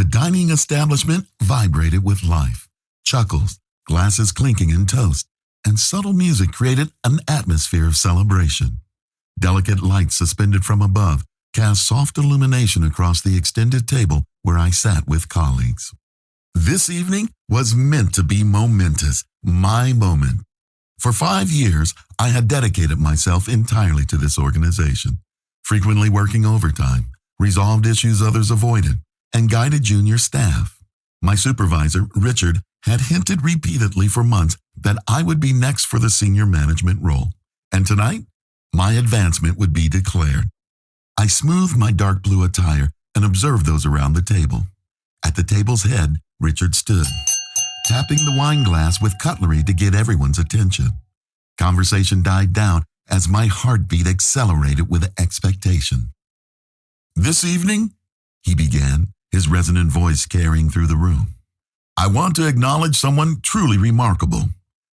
The dining establishment vibrated with life. Chuckles, glasses clinking in toast, and subtle music created an atmosphere of celebration. Delicate lights suspended from above cast soft illumination across the extended table where I sat with colleagues. This evening was meant to be momentous, my moment. For 5 years, I had dedicated myself entirely to this organization, frequently working overtime, resolved issues others avoided, and guided junior staff. My supervisor, Richard, had hinted repeatedly for months that I would be next for the senior management role, and tonight, my advancement would be declared. I smoothed my dark blue attire and observed those around the table. At the table's head, Richard stood, tapping the wine glass with cutlery to get everyone's attention. Conversation died down as my heartbeat accelerated with expectation. "This evening," he began, his resonant voice carrying through the room, "I want to acknowledge someone truly remarkable,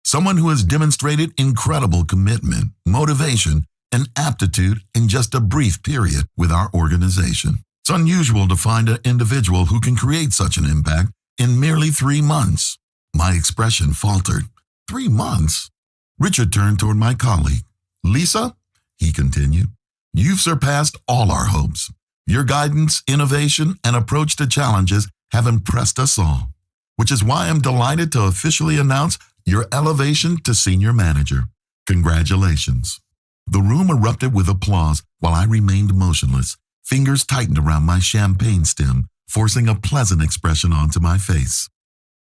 someone who has demonstrated incredible commitment, motivation, and aptitude in just a brief period with our organization. It's unusual to find an individual who can create such an impact in merely 3 months." My expression faltered. 3 months? Richard turned toward my colleague. "Lisa," he continued, "you've surpassed all our hopes. Your guidance, innovation, and approach to challenges have impressed us all, which is why I'm delighted to officially announce your elevation to senior manager. Congratulations." The room erupted with applause while I remained motionless, fingers tightened around my champagne stem, forcing a pleasant expression onto my face.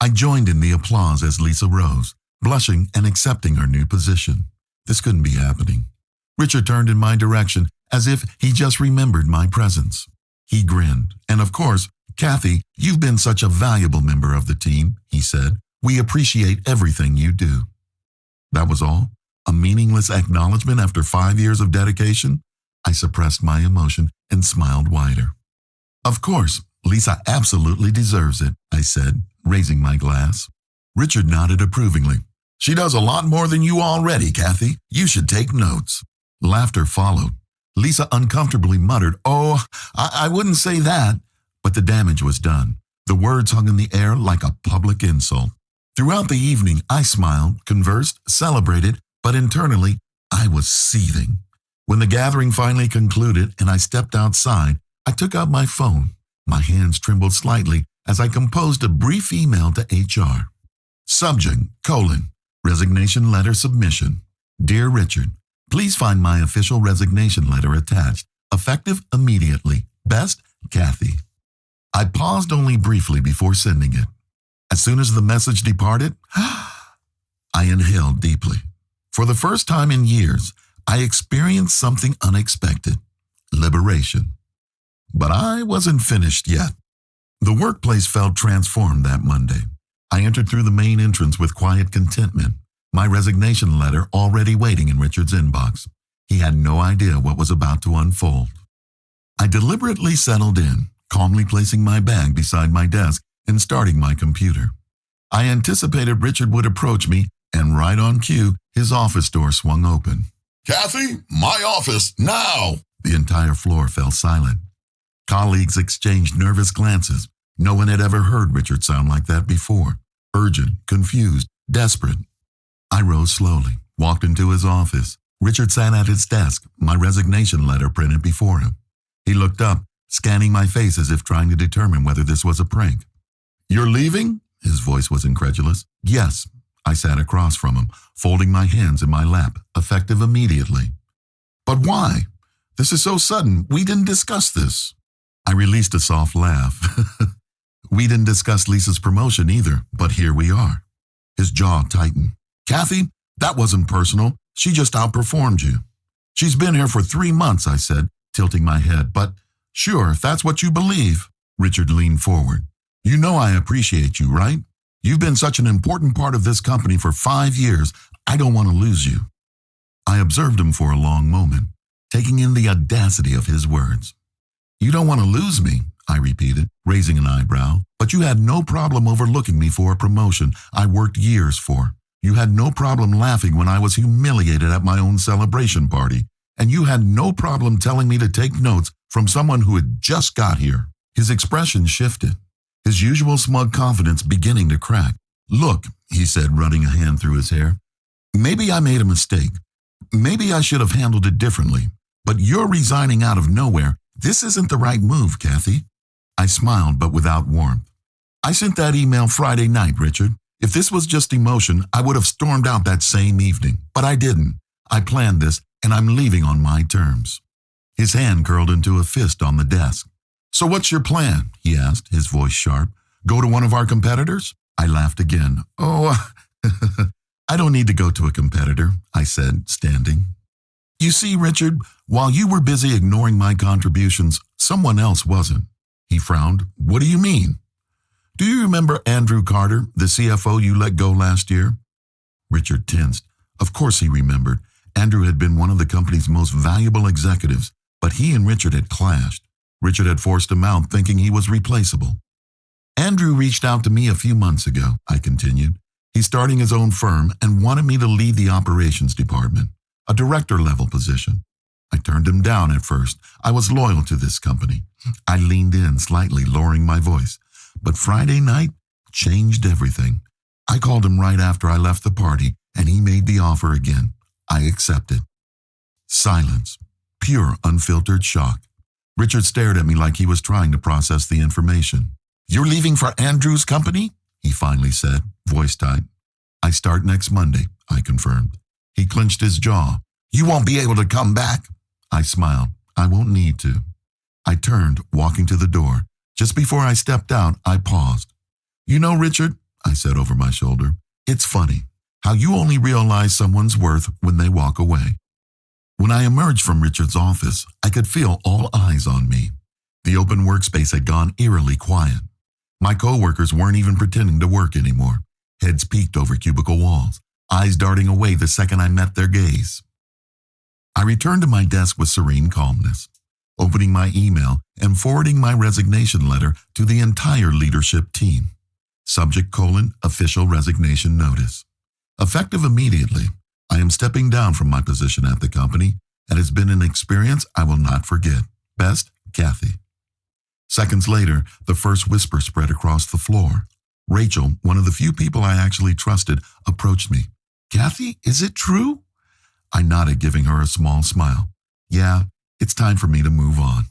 I joined in the applause as Lisa rose, blushing and accepting her new position. This couldn't be happening. Richard turned in my direction as if he just remembered my presence. He grinned, and of course, "Kathy, you've been such a valuable member of the team," he said. "We appreciate everything you do." That was all? A meaningless acknowledgement after 5 years of dedication? I suppressed my emotion and smiled wider. "Of course, Lisa absolutely deserves it," I said, raising my glass. Richard nodded approvingly. "She does a lot more than you already, Kathy. You should take notes." Laughter followed. Lisa uncomfortably muttered, "Oh, I wouldn't say that." But the damage was done. The words hung in the air like a public insult. Throughout the evening, I smiled, conversed, celebrated, but internally, I was seething. When the gathering finally concluded and I stepped outside, I took out my phone. My hands trembled slightly as I composed a brief email to HR. Subject, resignation letter submission. Dear Richard, please find my official resignation letter attached. Effective immediately. Best, Kathy. I paused only briefly before sending it. As soon as the message departed, I inhaled deeply. For the first time in years, I experienced something unexpected. Liberation. But I wasn't finished yet. The workplace felt transformed that Monday. I entered through the main entrance with quiet contentment, my resignation letter already waiting in Richard's inbox. He had no idea what was about to unfold. I deliberately settled in, calmly placing my bag beside my desk and starting my computer. I anticipated Richard would approach me, and right on cue, his office door swung open. "Kathy, my office, now!" The entire floor fell silent. Colleagues exchanged nervous glances. No one had ever heard Richard sound like that before. Urgent, confused, desperate. I rose slowly, walked into his office. Richard sat at his desk, my resignation letter printed before him. He looked up, scanning my face as if trying to determine whether this was a prank. "You're leaving?" His voice was incredulous. "Yes." I sat across from him, folding my hands in my lap, effective immediately. "But why? This is so sudden. We didn't discuss this." I released a soft laugh. "We didn't discuss Lisa's promotion either, but here we are." His jaw tightened. "Kathy, that wasn't personal. She just outperformed you." "She's been here for 3 months," I said, tilting my head. "But sure, if that's what you believe." Richard leaned forward. "You know I appreciate you, right? You've been such an important part of this company for 5 years. I don't want to lose you." I observed him for a long moment, taking in the audacity of his words. "You don't want to lose me," I repeated, raising an eyebrow. "But you had no problem overlooking me for a promotion I worked years for. You had no problem laughing when I was humiliated at my own celebration party. And you had no problem telling me to take notes from someone who had just got here." His expression shifted. his usual smug confidence beginning to crack. "Look," he said, running a hand through his hair, "maybe I made a mistake. Maybe I should have handled it differently. But you're resigning out of nowhere. This isn't the right move, Kathy." I smiled, but without warmth. "I sent that email Friday night, Richard. If this was just emotion, I would have stormed out that same evening. But I didn't. I planned this, and I'm leaving on my terms." His hand curled into a fist on the desk. "So what's your plan?" he asked, his voice sharp. "Go to one of our competitors?" I laughed again. "Oh, I don't need to go to a competitor," I said, standing. "You see, Richard, while you were busy ignoring my contributions, someone else wasn't." He frowned. "What do you mean?" "Do you remember Andrew Carter, the CFO you let go last year?" Richard tensed. Of course he remembered. Andrew had been one of the company's most valuable executives, but he and Richard had clashed. Richard had forced him out, thinking he was replaceable. "Andrew reached out to me a few months ago," I continued. "He's starting his own firm and wanted me to lead the operations department, a director-level position. I turned him down at first. I was loyal to this company." I leaned in slightly, lowering my voice. "But Friday night changed everything. I called him right after I left the party, and he made the offer again. I accepted." Silence. Pure, unfiltered shock. Richard stared at me like he was trying to process the information. "You're leaving for Andrew's company?" he finally said, voice tight. "I start next Monday," I confirmed. He clenched his jaw. "You won't be able to come back?" I smiled. "I won't need to." I turned, walking to the door. Just before I stepped out, I paused. "You know, Richard," I said over my shoulder, "it's funny how you only realize someone's worth when they walk away." When I emerged from Richard's office, I could feel all eyes on me. The open workspace had gone eerily quiet. My coworkers weren't even pretending to work anymore. Heads peeked over cubicle walls, eyes darting away the second I met their gaze. I returned to my desk with serene calmness, opening my email and forwarding my resignation letter to the entire leadership team. Subject: official resignation notice. Effective immediately, I am stepping down from my position at the company, and it's been an experience I will not forget. Best, Kathy. Seconds later, the first whisper spread across the floor. Rachel, one of the few people I actually trusted, approached me. "Kathy, is it true?" I nodded, giving her a small smile. "Yeah, it's time for me to move on."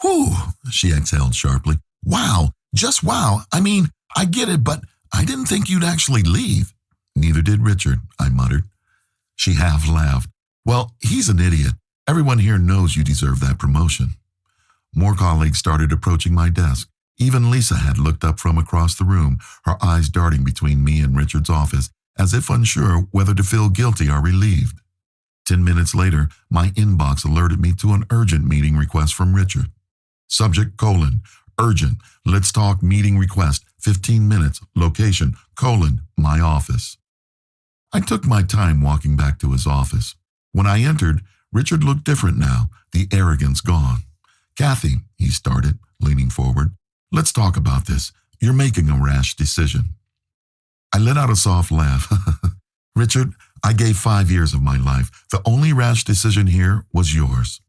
"Whew," she exhaled sharply. "Wow, just wow. I mean, I get it, but I didn't think you'd actually leave." "Neither did Richard," I muttered. She half laughed. "Well, he's an idiot. Everyone here knows you deserve that promotion." More colleagues started approaching my desk. Even Lisa had looked up from across the room, her eyes darting between me and Richard's office, as if unsure whether to feel guilty or relieved. 10 minutes later, my inbox alerted me to an urgent meeting request from Richard. Subject: urgent, let's talk meeting request, 15 minutes, location, my office. I took my time walking back to his office. When I entered, Richard looked different now, the arrogance gone. "Kathy," he started, leaning forward, "let's talk about this. You're making a rash decision." I let out a soft laugh. "Richard, I gave 5 years of my life. The only rash decision here was yours."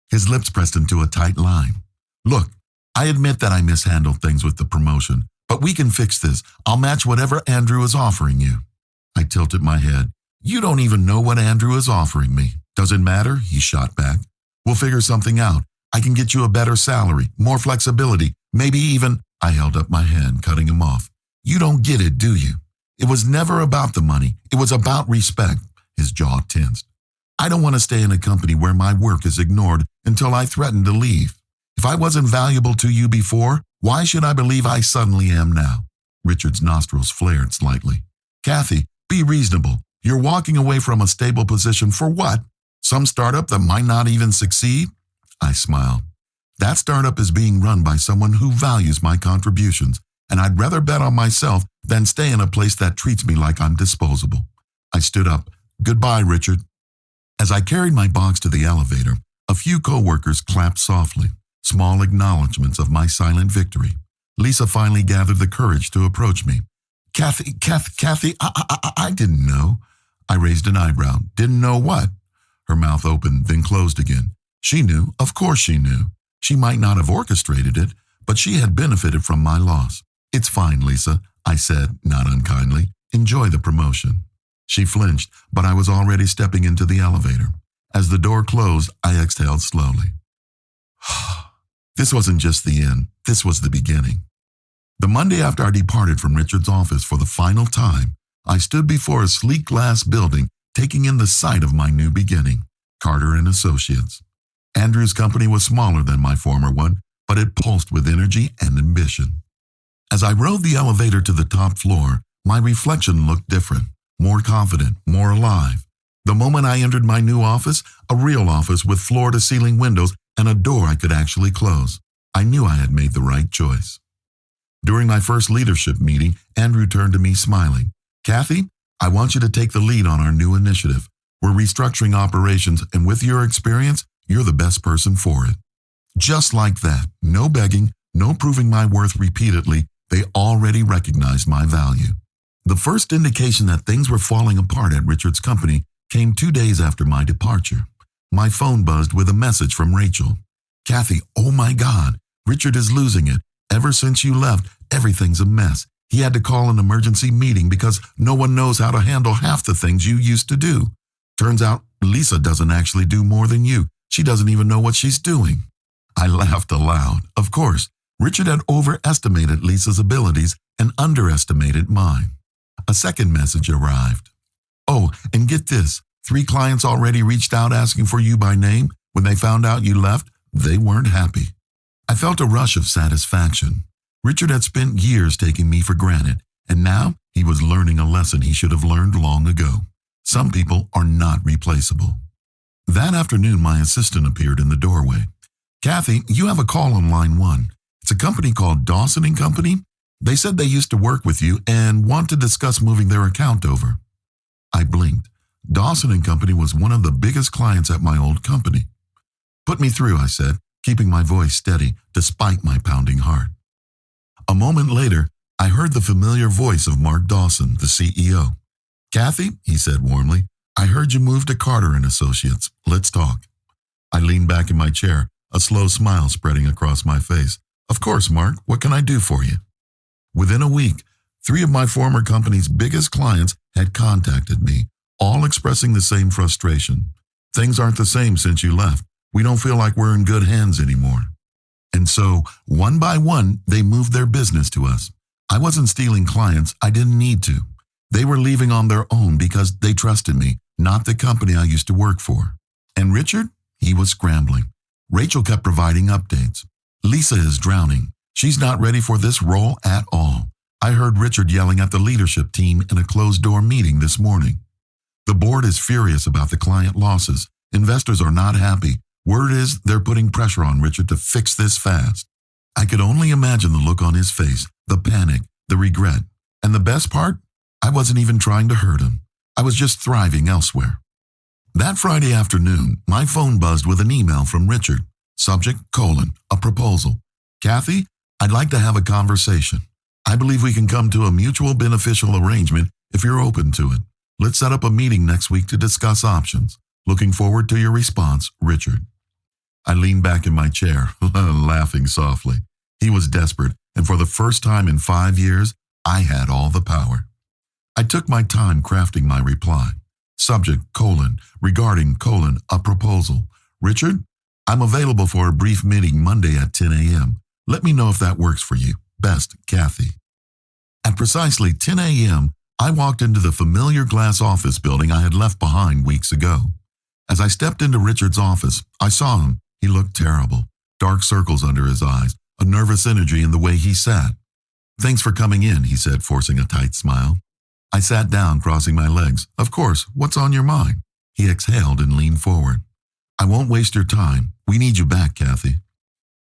His lips pressed into a tight line. "Look, I admit that I mishandled things with the promotion, but we can fix this. I'll match whatever Andrew is offering you." I tilted my head. "You don't even know what Andrew is offering me." "Does it matter?" he shot back. "We'll figure something out. I can get you a better salary, more flexibility, maybe even—" I held up my hand, cutting him off. "You don't get it, do you? It was never about the money. It was about respect." His jaw tensed. "I don't want to stay in a company where my work is ignored until I threaten to leave. If I wasn't valuable to you before, why should I believe I suddenly am now?" Richard's nostrils flared slightly. "Kathy, be reasonable. You're walking away from a stable position for what? Some startup that might not even succeed?" I smiled. "That startup is being run by someone who values my contributions, and I'd rather bet on myself than stay in a place that treats me like I'm disposable." I stood up. "Goodbye, Richard." As I carried my box to the elevator, a few coworkers clapped softly, small acknowledgments of my silent victory. Lisa finally gathered the courage to approach me. Kathy, I didn't know." I raised an eyebrow. "Didn't know what?" Her mouth opened, then closed again. She knew. Of course she knew. She might not have orchestrated it, but she had benefited from my loss. "It's fine, Lisa," I said, not unkindly. "Enjoy the promotion." She flinched, but I was already stepping into the elevator. As the door closed, I exhaled slowly. This wasn't just the end, this was the beginning. The Monday after I departed from Richard's office for the final time, I stood before a sleek glass building, taking in the sight of my new beginning, Carter and Associates. Andrew's company was smaller than my former one, but it pulsed with energy and ambition. As I rode the elevator to the top floor, my reflection looked different, more confident, more alive. The moment I entered my new office, a real office with floor-to-ceiling windows and a door I could actually close, I knew I had made the right choice. During my first leadership meeting, Andrew turned to me smiling. "Kathy, I want you to take the lead on our new initiative. We're restructuring operations, and with your experience, you're the best person for it." Just like that, no begging, no proving my worth repeatedly, they already recognized my value. The first indication that things were falling apart at Richard's company came 2 days after my departure. My phone buzzed with a message from Rachel. "Kathy, oh my God, Richard is losing it. Ever since you left, everything's a mess. He had to call an emergency meeting because no one knows how to handle half the things you used to do. Turns out Lisa doesn't actually do more than you. She doesn't even know what she's doing." I laughed aloud. Of course, Richard had overestimated Lisa's abilities and underestimated mine. A second message arrived. "Oh, and get this, 3 clients already reached out asking for you by name. When they found out you left, they weren't happy." I felt a rush of satisfaction. Richard had spent years taking me for granted, and now he was learning a lesson he should have learned long ago. Some people are not replaceable. That afternoon, my assistant appeared in the doorway. "Kathy, you have a call on line 1. It's a company called Dawson & Company. They said they used to work with you and want to discuss moving their account over." I blinked. Dawson & Company was one of the biggest clients at my old company. "Put me through," I said, keeping my voice steady despite my pounding heart. A moment later, I heard the familiar voice of Mark Dawson, the CEO. "Kathy," he said warmly, "I heard you moved to Carter and Associates. Let's talk." I leaned back in my chair, a slow smile spreading across my face. "Of course, Mark, what can I do for you?" Within a week, 3 of my former company's biggest clients had contacted me, all expressing the same frustration. "Things aren't the same since you left. We don't feel like we're in good hands anymore." And so, one by one, they moved their business to us. I wasn't stealing clients. I didn't need to. They were leaving on their own because they trusted me, not the company I used to work for. And Richard? He was scrambling. Rachel kept providing updates. "Lisa is drowning. She's not ready for this role at all." I heard Richard yelling at the leadership team in a closed-door meeting this morning. "The board is furious about the client losses. Investors are not happy. Word is they're putting pressure on Richard to fix this fast." I could only imagine the look on his face, the panic, the regret. And the best part? I wasn't even trying to hurt him. I was just thriving elsewhere. That Friday afternoon, my phone buzzed with an email from Richard. Subject, a proposal. "Kathy, I'd like to have a conversation. I believe we can come to a mutual beneficial arrangement if you're open to it. Let's set up a meeting next week to discuss options. Looking forward to your response, Richard." I leaned back in my chair, laughing softly. He was desperate, and for the first time in 5 years, I had all the power. I took my time crafting my reply. Subject, regarding, a proposal. "Richard, I'm available for a brief meeting Monday at 10 a.m. Let me know if that works for you. Best, Kathy." At precisely 10 a.m., I walked into the familiar glass office building I had left behind weeks ago. As I stepped into Richard's office, I saw him. He looked terrible. Dark circles under his eyes, a nervous energy in the way he sat. "Thanks for coming in," he said, forcing a tight smile. I sat down, crossing my legs. "Of course, what's on your mind?" He exhaled and leaned forward. "I won't waste your time. We need you back, Kathy."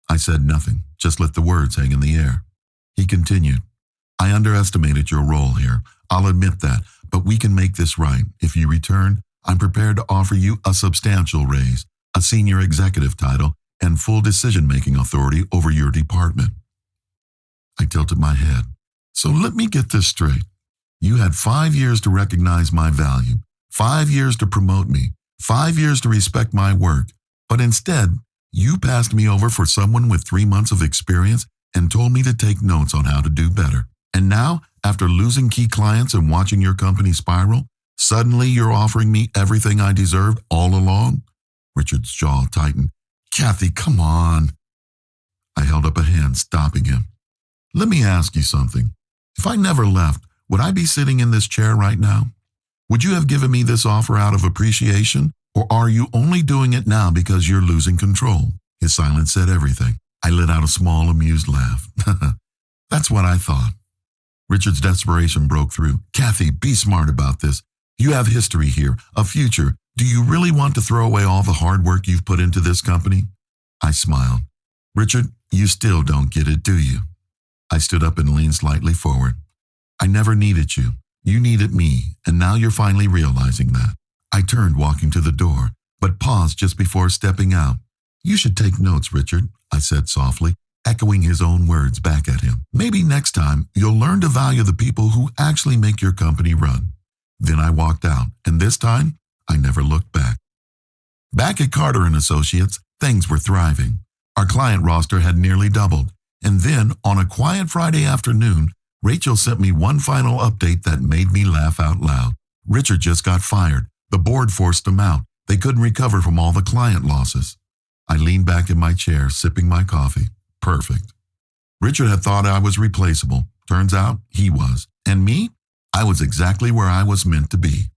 I said nothing, just let the words hang in the air. He continued. "I underestimated your role here. I'll admit that, but we can make this right. If you return, I'm prepared to offer you a substantial raise, a senior executive title, and full decision-making authority over your department." I tilted my head. "So let me get this straight. You had 5 years to recognize my value, 5 years to promote me, 5 years to respect my work, but instead, you passed me over for someone with 3 months of experience and told me to take notes on how to do better. And now, after losing key clients and watching your company spiral, suddenly you're offering me everything I deserved all along? Richard's jaw tightened. Kathy, come on. I held up a hand, stopping him. Let me ask you something. If I never left, would I be sitting in this chair right now? Would you have given me this offer out of appreciation, or are you only doing it now because you're losing control? His silence said everything. I let out a small, amused laugh. That's what I thought. Richard's desperation broke through. Kathy, be smart about this. You have history here, a future. Do you really want to throw away all the hard work you've put into this company? I smiled. Richard, you still don't get it, do you? I stood up and leaned slightly forward. I never needed you. You needed me, and now you're finally realizing that. I turned, walking to the door, but paused just before stepping out. You should take notes, Richard, I said softly, echoing his own words back at him. Maybe next time you'll learn to value the people who actually make your company run. Then I walked out, and this time, I never looked back. Back at Carter & Associates, things were thriving. Our client roster had nearly doubled. And then, on a quiet Friday afternoon, Rachel sent me one final update that made me laugh out loud. Richard just got fired. The board forced him out. They couldn't recover from all the client losses. I leaned back in my chair, sipping my coffee. Perfect. Richard had thought I was replaceable. Turns out he was. And me? I was exactly where I was meant to be.